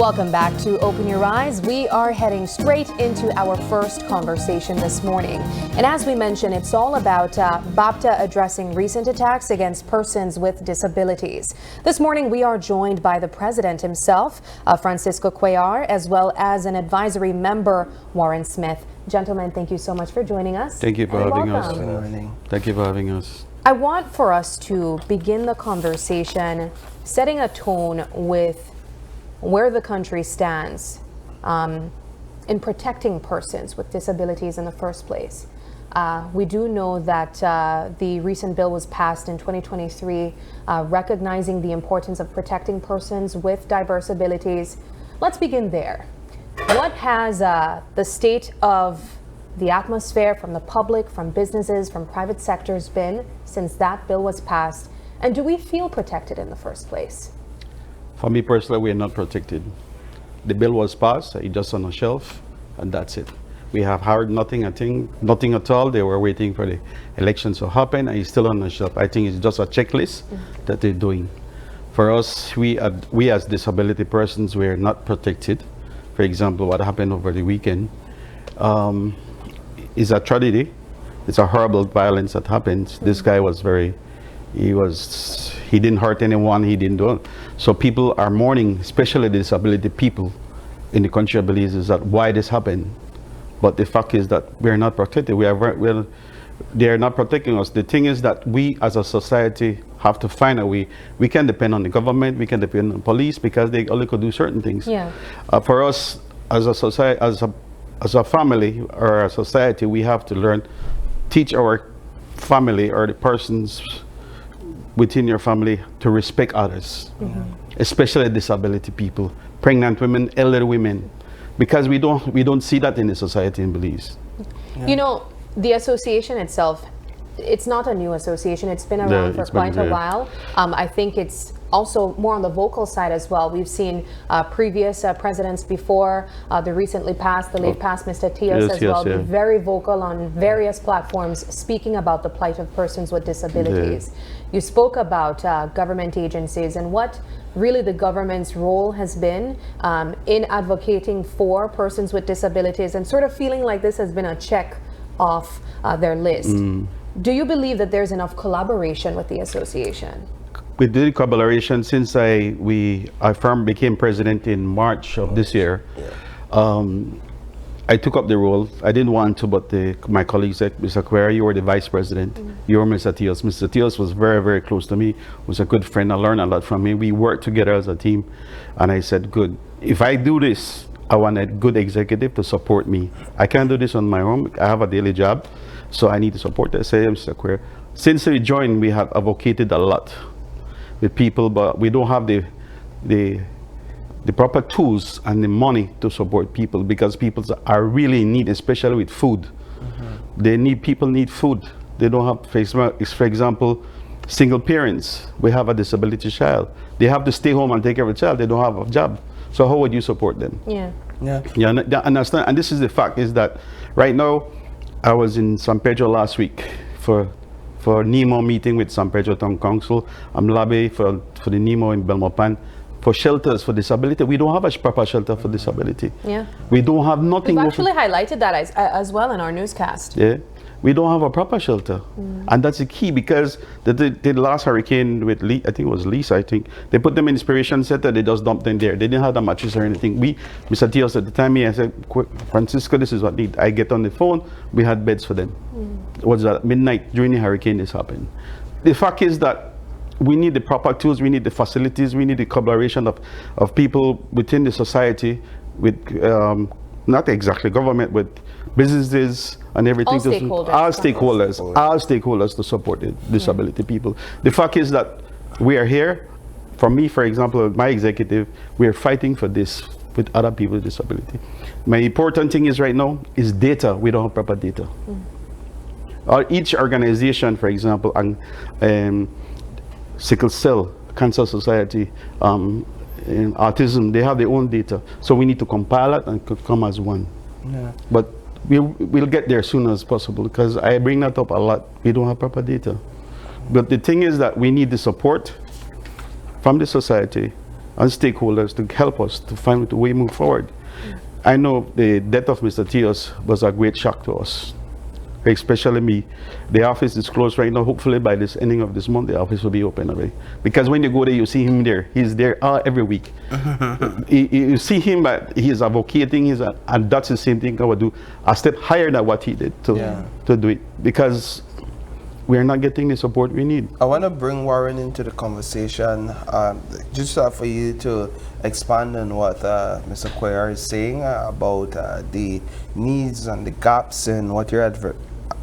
Welcome back to Open Your Eyes. We are heading straight into our first conversation this morning. And as we mentioned, it's all about BAPDA addressing recent attacks against persons with disabilities. This morning, we are joined by the president himself, Francisco Cuellar, as well as an advisory member, Warren Smith. Gentlemen, thank you so much for joining us. Thank you for having us. Good morning. Thank you for having us. I want for us to begin the conversation setting a tone with where the country stands in protecting persons with disabilities in the first place. We do know that the recent bill was passed in 2023, recognizing the importance of protecting persons with diverse abilities. Let's begin there. What has the state of the atmosphere from the public, from businesses, from private sectors been since that bill was passed? And do we feel protected in the first place? For me personally, we are not protected. The bill was passed, it's just on a shelf, and that's it. We have heard nothing, nothing at all. They were waiting for the elections to happen, and it's still on the shelf. I think it's just a checklist that they're doing. For us, we as disability persons, we are not protected. For example, what happened over the weekend is a tragedy. It's a horrible violence that happened. This guy was he didn't hurt anyone, he didn't do it. So people are mourning, especially the disability people in the country of Belize, is that why this happened. But the fact is that we're not protected. They are not protecting us. The thing is that we as a society have to find a way. We can depend on the government, we can depend on police, because they only could do certain things. Yeah. For us as a society, as a family or a society, we have to teach our family or the persons within your family to respect others, especially disability people, pregnant women, elderly women, because we don't see that in the society in Belize. You know, the association itself, it's not a new association. It's been around for quite a while. I think it's also more on the vocal side as well. We've seen previous presidents before, the recently passed, the late passed Mr. Tios as well, be very vocal on various platforms speaking about the plight of persons with disabilities. You spoke about government agencies and what really the government's role has been in advocating for persons with disabilities, and sort of feeling like this has been a check off their list. Do you believe that there's enough collaboration with the association? We did collaboration since I firm became president in March of this year. I took up the role. I didn't want to, but my colleague said, Mr. Cuellar, you were the vice president. You were Mr. Tios. Mr. Tios was very, very close to me, was a good friend. I learned a lot from him. We worked together as a team. And I said, good, if I do this, I want a good executive to support me. I can't do this on my own. I have a daily job, so I need to support. I say, Mr. Cuellar, since we joined, we have advocated a lot with people, but we don't have the proper tools and the money to support people, because people are really in need, especially with food. People need food. They don't have, for example, single parents. We have a disability child. They have to stay home and take care of a child. They don't have a job. So how would you support them? You understand? And this is the fact, is that right now, I was in San Pedro last week for NEMO meeting with San Pedro Town Council. I'm lobbying for the NEMO in Belmopan for shelters for disability. We don't have a proper shelter for disability. We don't have nothing. We've actually highlighted that as well in our newscast. We don't have a proper shelter, and that's the key, because the last hurricane with I think it was Lisa, I think they put them in Inspiration Center. They just dumped them there. They didn't have a mattress or anything. Mr. Tios at the time, I said, Francisco, this is what I need. I get on the phone. We had beds for them. It was at midnight during the hurricane this happened. The fact is that we need the proper tools. We need the facilities. We need the collaboration of people within the society, with not exactly government, with businesses and everything. All stakeholders to support the disability people. The fact is that we are here. For me, for example, my executive, we are fighting for this with other people with disability. My important thing is right now is data. We don't have proper data. Each organization, for example, and Sickle Cell, Cancer Society, autism, they have their own data. So we need to compile it and come as one. But we'll get there as soon as possible, because I bring that up a lot. We don't have proper data. But the thing is that we need the support from the society and stakeholders to help us to find the way move forward. I know the death of Mr. Theos was a great shock to us, especially me. The office is closed right now. Hopefully by this ending of this month, the office will be open already. Because when you go there, you see him there. He's there every week. You see him, but he's advocating, and that's the same thing I would do. A step higher than what he did to do it. Because we are not getting the support we need. I want to bring Warren into the conversation, just for you to expand on what Mr. Cuellar is saying about the needs and the gaps in what your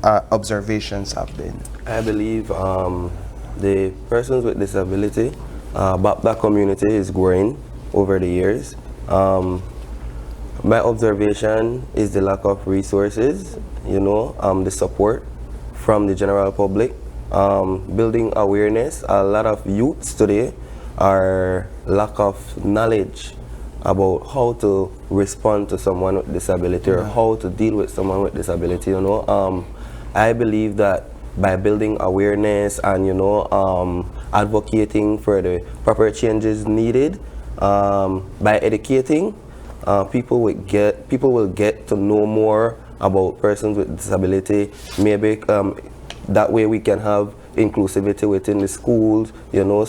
observations have been. I believe the persons with disability, BAPDA community is growing over the years. My observation is the lack of resources, the support from the general public, building awareness. A lot of youths today are lack of knowledge about how to respond to someone with disability or how to deal with someone with disability. I believe that by building awareness and advocating for the proper changes needed, by educating, people will get to know more about persons with disability. Maybe that way we can have inclusivity within the schools.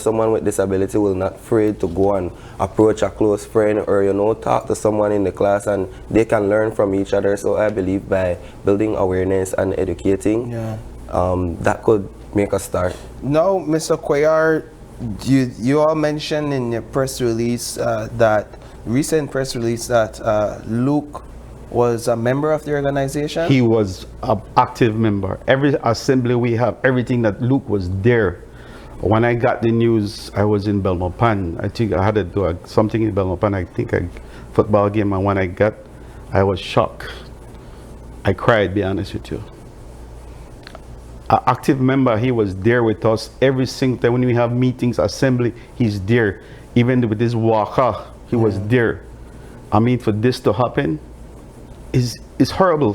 Someone with disability will not afraid to go and approach a close friend or talk to someone in the class, and they can learn from each other. So I believe by building awareness and educating, that could make a start. Now, Mr. Cuellar, you all mentioned in your press release recent press release that Luke was a member of the organization? He was an active member. Every assembly we have, everything that Luke was there. When I got the news, I was in Belmopan. I think I had to do something in Belmopan. I think a football game, and when I was shocked. I cried, be honest with you. An active member, he was there with us every single time when we have meetings, assembly, he's there. Even with this walker, he was there. I mean, for this to happen, is horrible.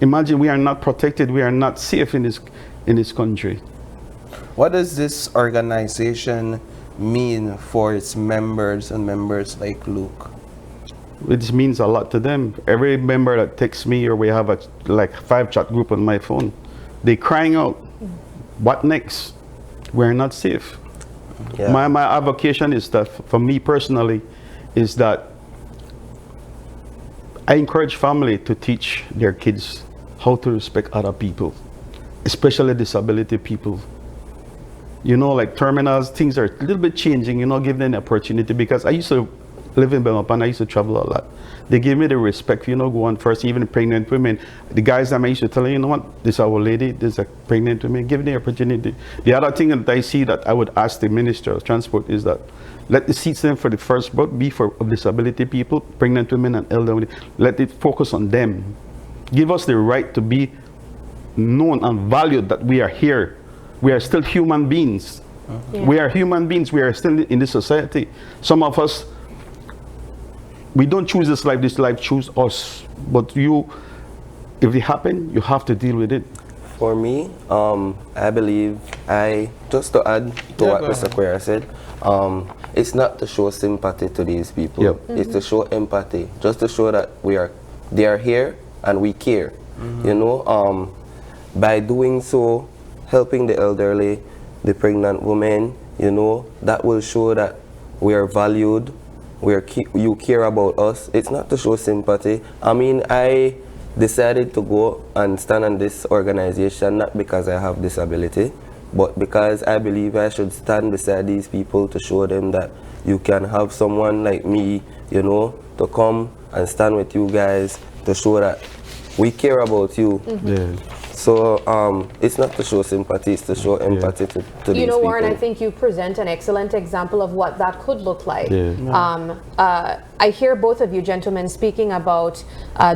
Imagine we are not protected, we are not safe in this country. What does this organization mean for its members and members like Luke? It means a lot to them. Every member that texts me, or we have a 5 chat group on my phone, they crying out, what next? We're not safe. Yeah. My advocation is that, for me personally, is that I encourage family to teach their kids how to respect other people, especially disability people. Like terminals, things are a little bit changing, give them the opportunity, because I used to live in Belmopan, I used to travel a lot. They give me the respect, go on first, even pregnant women. The guys that I used to tell, what, this is our lady, this is a pregnant woman, give them the opportunity. The other thing that I see that I would ask the Minister of Transport is that let the seats then for the first boat be for disability people, pregnant women and elderly. Let it focus on them. Give us the right to be known and valued that we are here. We are still human beings. Yeah. We are human beings. We are still in this society. Some of us, we don't choose this life choose us. But if it happens, you have to deal with it. For me, I believe, just to add to what Mr. Cuellar said, it's not to show sympathy to these people. Yep. Mm-hmm. It's to show empathy, just to show that they are here and we care. Mm-hmm. By doing so, helping the elderly, the pregnant women, that will show that we are valued, you care about us. It's not to show sympathy. I mean, I decided to go and stand on this organization not because I have disability, but because I believe I should stand beside these people to show them that you can have someone like me, to come and stand with you guys to show that we care about you. Mm-hmm. Yeah. So it's not to show sympathy, it's to show empathy to these people. Warren, I think you present an excellent example of what that could look like. Yeah. I hear both of you gentlemen speaking about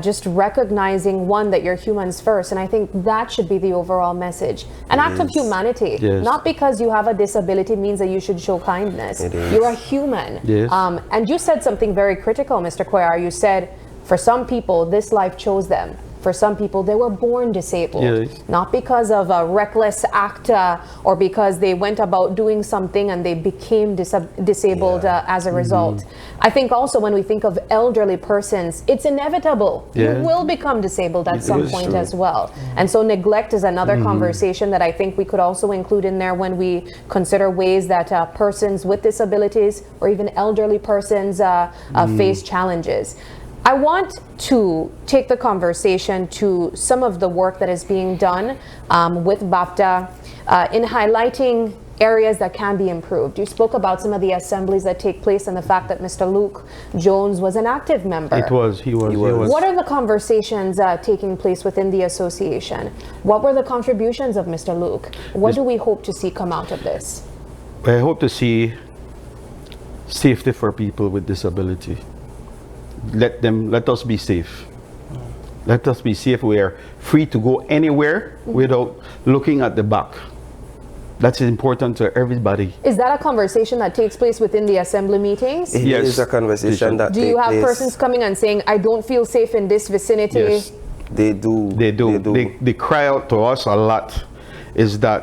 just recognizing, one, that you're humans first, and I think that should be the overall message. An act of humanity. Yes. Not because you have a disability means that you should show kindness. You're a human. Yes. And you said something very critical, Mr. Cuellar. You said, for some people, this life chose them. for some people, they were born disabled, Yes. not because of a reckless act or because they went about doing something and they became disabled as a result. I think also when we think of elderly persons, it's inevitable. Yeah. You will become disabled at It some is point true. as well. And so neglect is another conversation that I think we could also include in there when we consider ways that persons with disabilities or even elderly persons face challenges. I want to take the conversation to some of the work that is being done with BAPDA in highlighting areas that can be improved. You spoke about some of the assemblies that take place and the fact that Mr. Luke Jones was an active member. He was. What are the conversations taking place within the association? What were the contributions of Mr. Luke? What do we hope to see come out of this? I hope to see safety for people with disability. Let us be safe. Let us be safe. We are free to go anywhere without looking at the back. That's important to everybody. Is that a conversation that takes place within the assembly meetings? It Yes. is a conversation that Do you takes have place. persons coming and saying, I don't feel safe in this vicinity? Yes, They do. they do. They cry out to us a lot. Is that,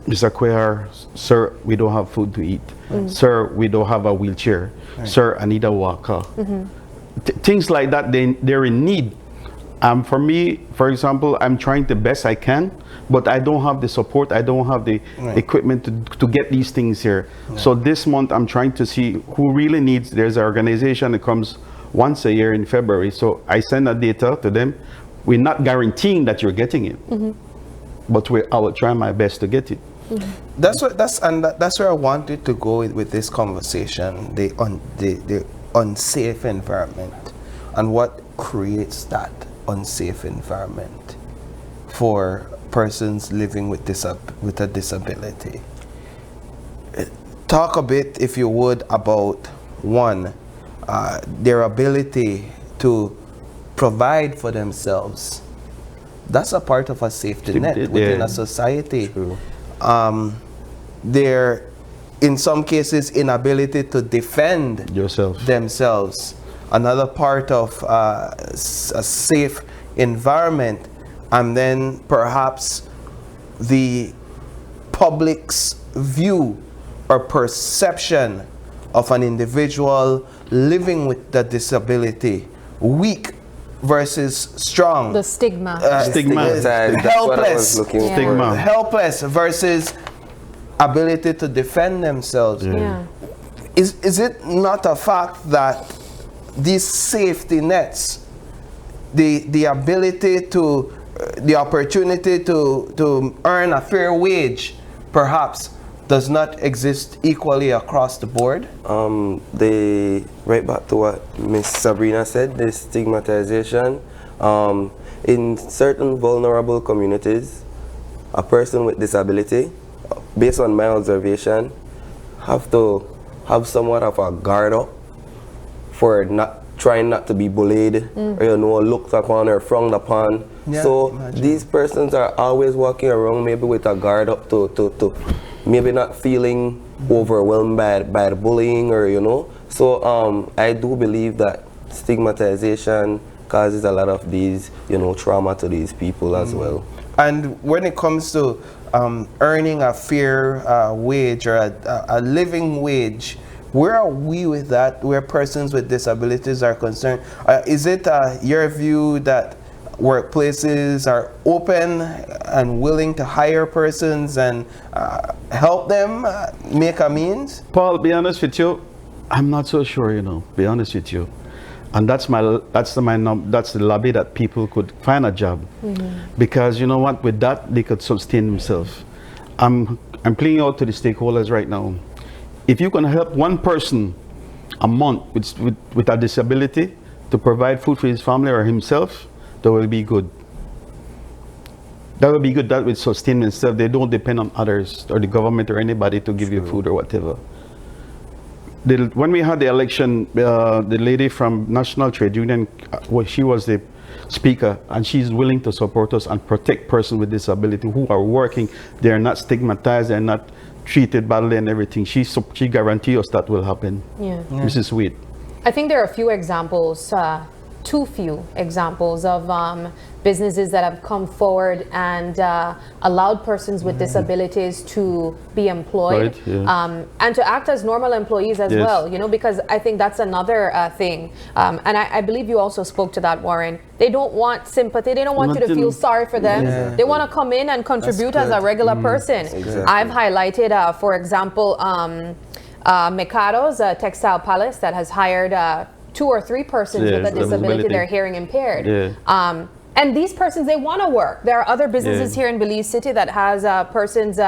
Mr. Cuellar, sir, we don't have food to eat. Sir, we don't have a wheelchair. Sir, I need a walker. Things like that, they're in need. For me, for example, I'm trying the best I can, but I don't have the support. I don't have the equipment to get these things here. So this month, I'm trying to see who really needs. There's an organization that comes once a year in February. So I send the data to them. We're not guaranteeing that you're getting it, but I will try my best to get it. That's where I wanted to go with this conversation, the unsafe environment, and what creates that unsafe environment for persons living with a disability. Talk a bit, if you would, about one, their ability to provide for themselves. That's a part of a safety net within a society. Their, in some cases, inability to defend themselves. Another part of a safe environment, and then perhaps the public's view or perception of an individual living with the disability, weak versus strong. The stigma. Stigma. Helpless. Stigma. Helpless versus ability to defend themselves. Is it not a fact that these safety nets, the ability to, the opportunity to earn a fair wage, perhaps, does not exist equally across the board? Right back to what Miss Sabrina said, the stigmatization. In certain vulnerable communities, a person with disability, based on my observation, have to have somewhat of a guard up for trying not to be bullied or looked upon or frowned upon. So these persons are always walking around maybe with a guard up to maybe not feeling overwhelmed by the bullying or So I do believe that stigmatization causes a lot of these trauma to these people as well. And when it comes to earning a fair wage or a living wage, where are we with that, where persons with disabilities are concerned? Is it your view that workplaces are open and willing to hire persons and help them make a means? Paul, be honest with you, I'm not so sure, be honest with you. And that's the lobby that people could find a job. Because you know what, with that, they could sustain themselves. I'm playing out to the stakeholders right now. If you can help one person a month with a disability to provide food for his family or himself, that will be good. That will be good. That will sustain themselves. They don't depend on others or the government or anybody to give you food or whatever. When we had the election, the lady from National Trade Union, she was the speaker, and she's willing to support us and protect persons with disability who are working. They're not stigmatized. They're not treated badly and everything. She guarantees us that will happen. Mrs. Wade. I think there are a few examples too few examples of businesses that have come forward and allowed persons with disabilities to be employed, and to act as normal employees as well, you know, because I think that's another thing. And I believe you also spoke to that, Warren. They don't want sympathy. They don't want you to feel sorry for them. They want to come in and contribute as a regular person. I've highlighted, for example, Mikado's Textile Palace that has hired 2 or 3 persons with a disability. They're hearing impaired. And these persons, they want to work. There are other businesses here in Belize City that has persons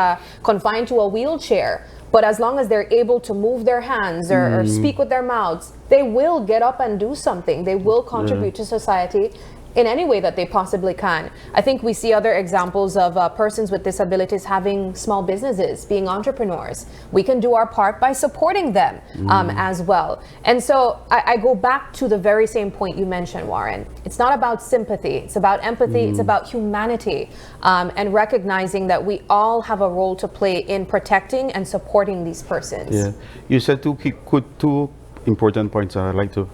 confined to a wheelchair. But as long as they're able to move their hands or speak with their mouths, they will get up and do something. They will contribute to society in any way that they possibly can. I think we see other examples of persons with disabilities having small businesses, being entrepreneurs. We can do our part by supporting them as well. And so I go back to the very same point you mentioned, Warren. It's not about sympathy, it's about empathy, it's about humanity, and recognizing that we all have a role to play in protecting and supporting these persons. Yeah, you said two important points, and I'd like to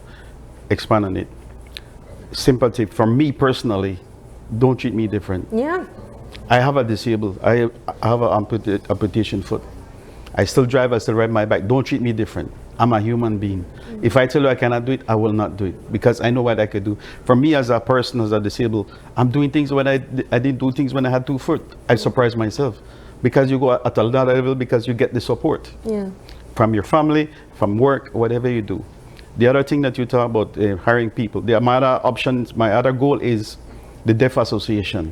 expand on it. Sympathy, for me personally, don't treat me different. Yeah. I have a disabled, I have an amputation foot. I still drive, I still ride my bike. Don't treat me different. I'm a human being. If I tell you I cannot do it, I will not do it, because I know what I could do. For me as a person, as a disabled, I'm doing things when I didn't do things when I had 2 foot. I surprise myself, because you go at another level, because you get the support from your family, from work, whatever you do. The other thing that you talk about, hiring people, my other options, my other goal is the Deaf Association.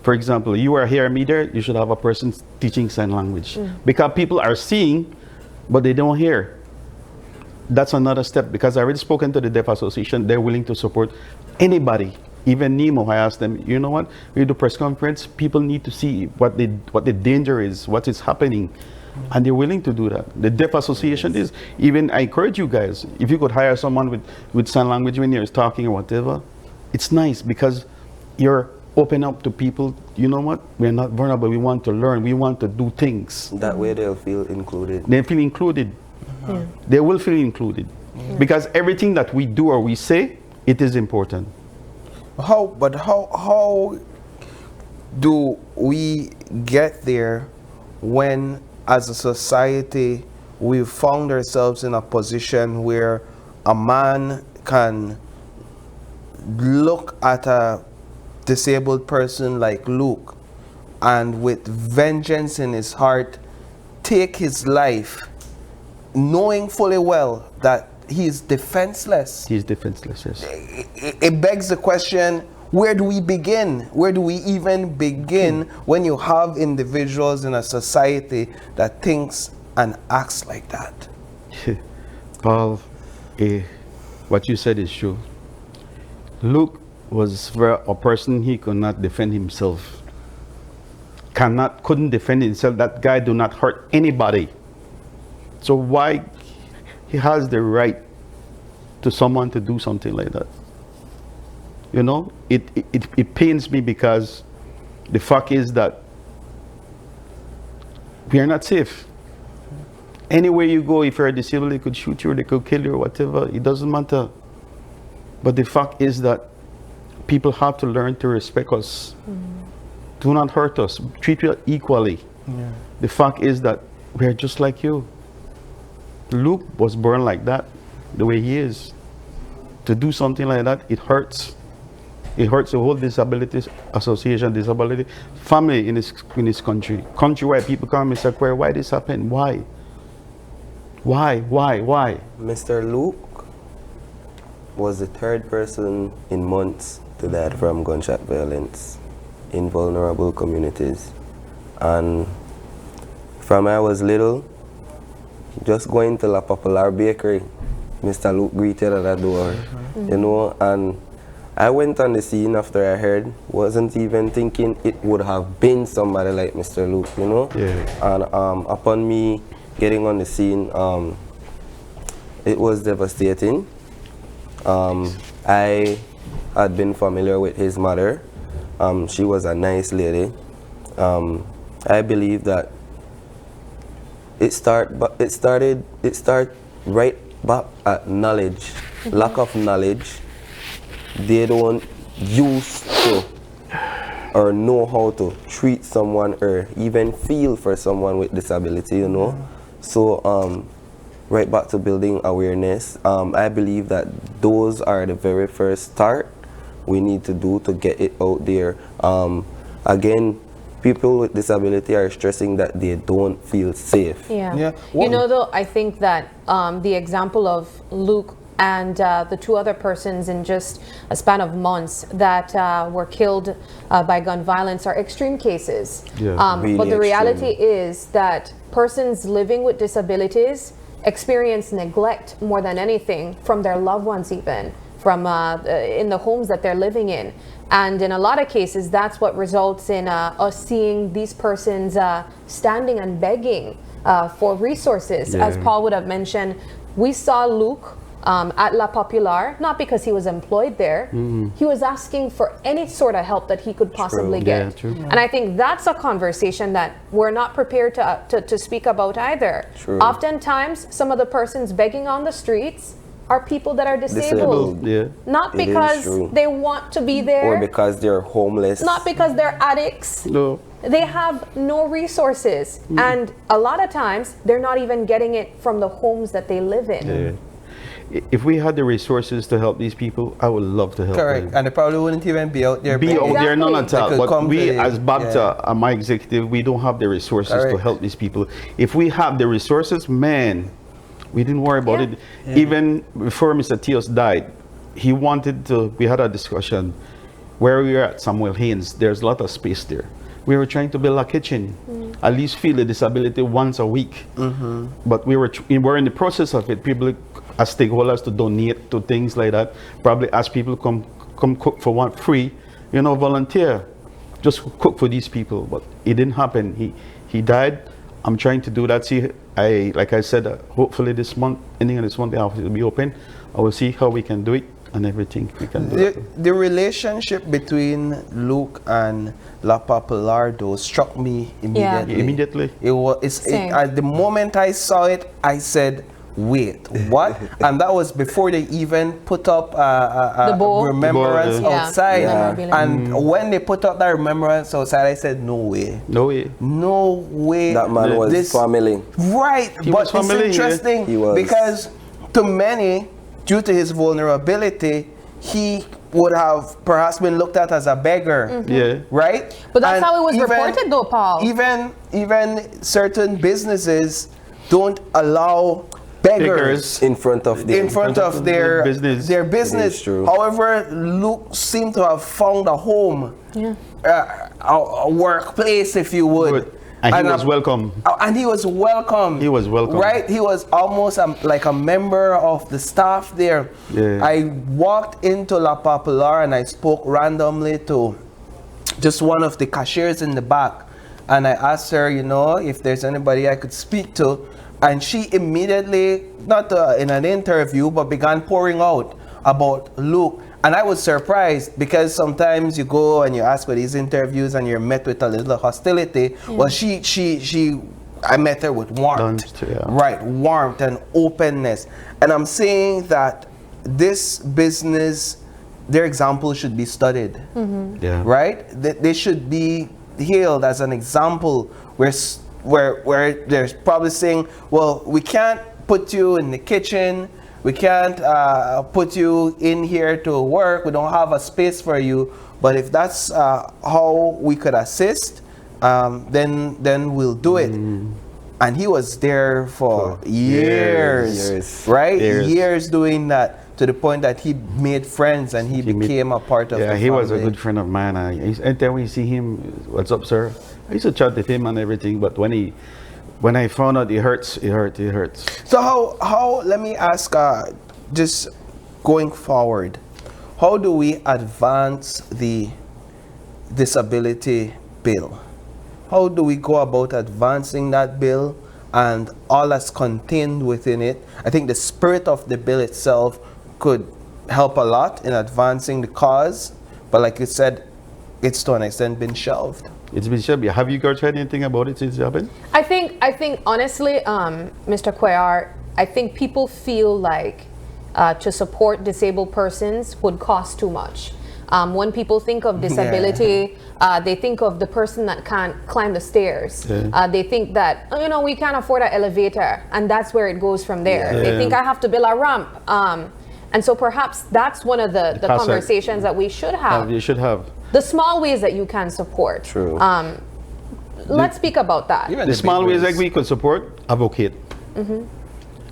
For example, you are here, me there, you should have a person teaching sign language. Because people are seeing, but they don't hear. That's another step, because I already spoken to the Deaf Association. They're willing to support anybody. Even Nemo, I asked them, you know what, we do press conference, people need to see what the danger is, what is happening. And they're willing to do that. The Deaf Association is, even I encourage you guys, if you could hire someone with sign language when you're talking or whatever, it's nice, because you're open up to people. You know what, we're not vulnerable, we want to learn, we want to do things. That way they'll feel included. They feel included. They will feel included. Because everything that we do or we say, it is important. How do we get there when, as a society, we've found ourselves in a position where a man can look at a disabled person like Luke and with vengeance in his heart take his life, knowing fully well that he is defenseless? He's defenseless, yes. It begs the question, where do we begin? Where do we even begin when you have individuals in a society that thinks and acts like that? Paul, what you said is true. Luke was a person, he could not defend himself. Couldn't defend himself. That guy do not hurt anybody. So why he has the right to someone to do something like that? You know, it pains me, because the fact is that we are not safe. Anywhere you go, if you're disabled, they could shoot you, or they could kill you, or whatever. It doesn't matter. But the fact is that people have to learn to respect us. Do not hurt us. Treat us equally. The fact is that we're just like you. Luke was born like that, the way he is. To do something like that, it hurts. It hurts the whole Disabilities Association, disability family in this country. Countrywide, people come and say, why this happened? Why? Mr. Luke was the 3rd person in months to die from gunshot violence in vulnerable communities. And from I was little, just going to La Popular Bakery, Mr. Luke greeted at the door, you know, and I went on the scene after I heard, wasn't even thinking it would have been somebody like Mr. Luke, you know? And upon me getting on the scene, it was devastating. I had been familiar with his mother. She was a nice lady. I believe that it started right back at knowledge, lack of knowledge, they don't use to or know how to treat someone or even feel for someone with disability, you know. So right back to building awareness, I believe that those are the very first start we need to do to get it out there. Again, people with disability are stressing that they don't feel safe. Yeah. You know, though, I think that the example of Luke and the two other persons in just a span of months that were killed by gun violence are extreme cases. Really but the reality extreme. is that persons living with disabilities experience neglect more than anything from their loved ones, even from in the homes that they're living in. And in a lot of cases, that's what results in us seeing these persons standing and begging for resources. As Paul would have mentioned, we saw Luke at La Popular, not because he was employed there. He was asking for any sort of help that he could possibly get. And I think that's a conversation that we're not prepared to speak about either. Oftentimes, some of the persons begging on the streets are people that are disabled. Not because they want to be there. Or because they're homeless. Not because they're addicts. No. They have no resources. And a lot of times, they're not even getting it from the homes that they live in. If we had the resources to help these people, I would love to help them. And they probably wouldn't even be out there. Be out there, none at all. But we, as BAPDA, yeah. my executive, we don't have the resources to help these people. If we have the resources, man, we didn't worry about it. Even before Mr. Teos died, he wanted to, we had a discussion where we were at Samuel Haynes. There's a lot of space there. We were trying to build a kitchen, at least feel the disability once a week. But we were in the process of it. People as stakeholders to donate to things like that. Probably ask people come cook for one free, you know, volunteer, just cook for these people. But it didn't happen. He died. I'm trying to do that. See, like I said, hopefully this month, ending of this month, the office will be open. I will see how we can do it and everything we can do. The relationship between Luke and La Popular though struck me immediately. Immediately. At the moment I saw it, I said, wait, what? And that was before they even put up a remembrance outside. And when they put up that remembrance outside, I said, no way. No way. No way. That man was family. Right. But it's interesting because to many, due to his vulnerability, he would have perhaps been looked at as a beggar. Right? But that's how it was reported though, Paul. Even certain businesses don't allow beggars in front of their business. However, Luke seemed to have found a home, a workplace, if you would. And he was welcome. And he was welcome. He was welcome. Right? He was almost like a member of the staff there. I walked into La Popular and I spoke randomly to just one of the cashiers in the back. And I asked her, you know, if there's anybody I could speak to. And she immediately, not in an interview, but began pouring out about Luke. And I was surprised because sometimes you go and you ask for these interviews and you're met with a little hostility. Well, I met her with warmth, right? Warmth and openness. And I'm saying that this business, their example should be studied, right? They should be hailed as an example where they're probably saying, well, we can't put you in the kitchen, we can't put you in here to work, we don't have a space for you, but if that's how we could assist, then we'll do it. And he was there for years, right? Years doing that, to the point that he made friends and he became a part of the family. He was a good friend of mine. Anytime we see him, what's up, sir? I used to chat with him and everything, but when I found out it hurts. So how let me ask, just going forward, how do we advance the disability bill? How do we go about advancing that bill and all that's contained within it? I think the spirit of the bill itself could help a lot in advancing the cause, but like you said, it's to an extent been shelved. It's been shelved. Have you guys heard anything about it since it happened? I think honestly, Mr. Cuellar, I think people feel like to support disabled persons would cost too much. When people think of disability, they think of the person that can't climb the stairs. They think that, oh, you know, we can't afford an elevator, and that's where it goes from there. They think I have to build a ramp. And so perhaps that's one of the conversations that we should have. You should have. The small ways that you can support. True. Let's speak about that. Even The small ways like we could support, advocate.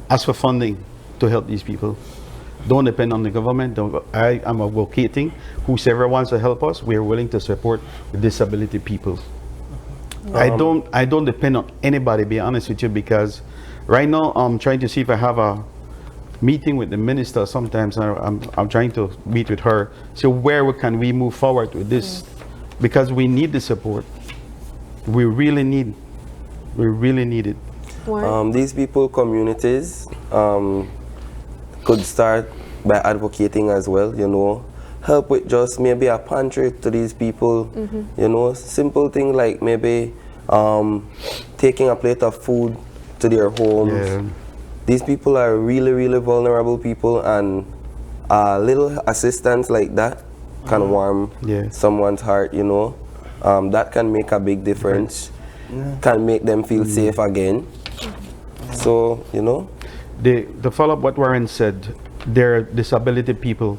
Ask for funding to help these people. Don't depend on the government. I am advocating. Whoever wants to help us, we are willing to support the disability people. I don't depend on anybody, be honest with you, because right now I'm trying to see if I have a meeting with the minister. Sometimes I'm trying to meet with her. So where can we move forward with this? Because we need the support. We really need it. These people, communities, could start by advocating as well, you know, help with just maybe a pantry to these people, you know, simple thing like maybe taking a plate of food to their homes. These people are really vulnerable people, and a little assistance like that can warm someone's heart, you know. That can make a big difference, can make them feel safe again. So, you know. The follow-up what Warren said, they're disability people,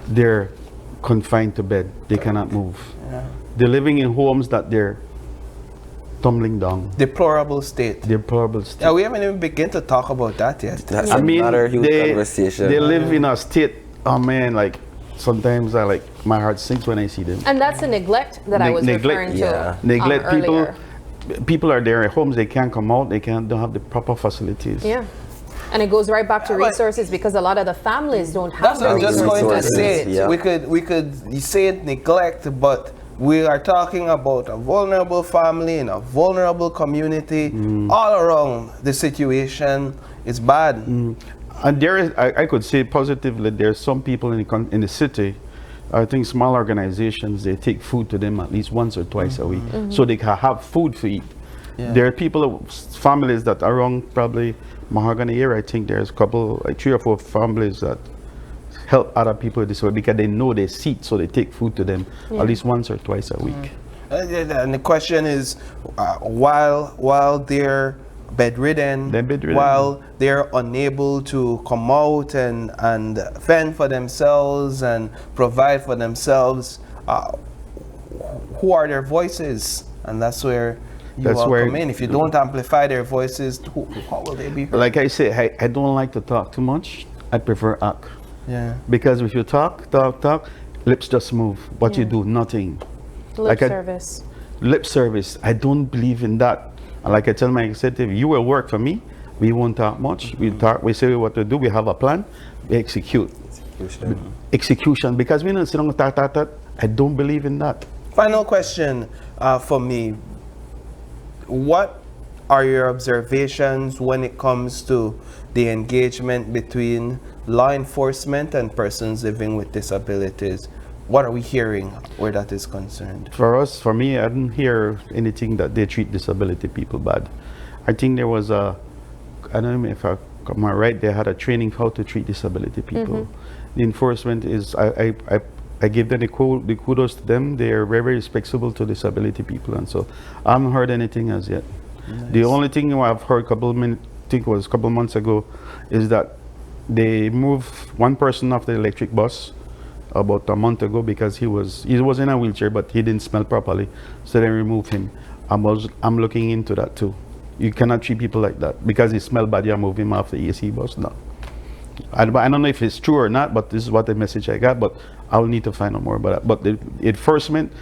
they're confined to bed, they cannot move. They're living in homes that they're tumbling down. Deplorable state. Yeah, we haven't even begun to talk about that yet. That's another huge conversation. They live in a state, oh man, like sometimes my heart sinks when I see them. And that's the neglect that I was referring to. Neglect earlier. People are there at homes, they can't come out, don't have the proper facilities. Yeah. And it goes right back to resources, because a lot of the families don't have the resources. That's what I'm just going to say. We could say it neglect, but we are talking about a vulnerable family in a vulnerable community. All around, the situation is bad. And there is, I could say positively, there's some people in the city, I think small organizations, they take food to them at least once or twice a week, so they can have food to eat. There are people, families that are around probably Mahogany here. I think there's a couple, like 3 or 4 families that help other people this way because they know they see it, so they take food to them at least once or twice a week. And the question is, while they're bedridden, while they're unable to come out and fend for themselves and provide for themselves, who are their voices? And that's where you all come in. If you don't amplify their voices, how will they be heard? Like I say, I don't like to talk too much. I prefer act. Because if you talk, lips just move. What you do, nothing. Lip service. Lip service. I don't believe in that. And like I tell my executive, you will work for me. We won't talk much. We talk. We say what to do. We have a plan. We execute. Execution. Because we don't sit on that. I don't believe in that. Final question for me. What are your observations when it comes to the engagement between law enforcement and persons living with disabilities? What are we hearing where that is concerned? For me, I didn't hear anything that they treat disability people bad. I think there was I don't know if I'm right, they had a training how to treat disability people. The enforcement is, I give them the kudos to them. They are very respectable to disability people, and so I haven't heard anything as yet. The only thing I've heard a couple months ago is that they moved one person off the electric bus about a month ago because he was in a wheelchair, but he didn't smell properly, so they removed him. I'm looking into that too. You cannot treat people like that because he smelled bad. You move him off the AC bus. No, I don't know if it's true or not, but this is what the message I got. But I'll need to find out more about that. But the enforcement,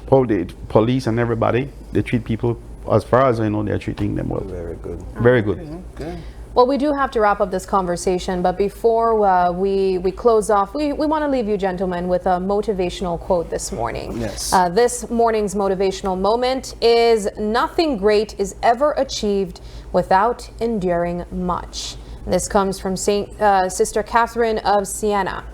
the police and everybody, they treat people, as far as I know, they're treating them well. Very good. Very good. Okay. Well, we do have to wrap up this conversation, but before we close off, we want to leave you gentlemen with a motivational quote this morning. Yes. This morning's motivational moment is, nothing great is ever achieved without enduring much. This comes from Sister Catherine of Siena.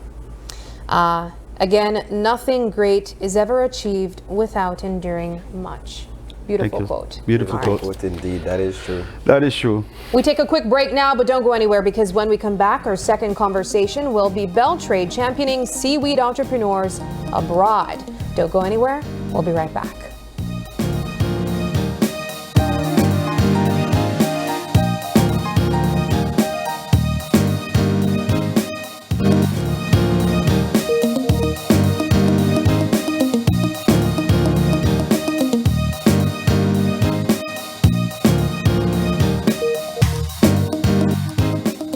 Again, nothing great is ever achieved without enduring much. Beautiful quote. Beautiful quote. Indeed, that is true. That is true. We take a quick break now, but don't go anywhere, because when we come back, our second conversation will be Bell Trade championing seaweed entrepreneurs abroad. Don't go anywhere. We'll be right back.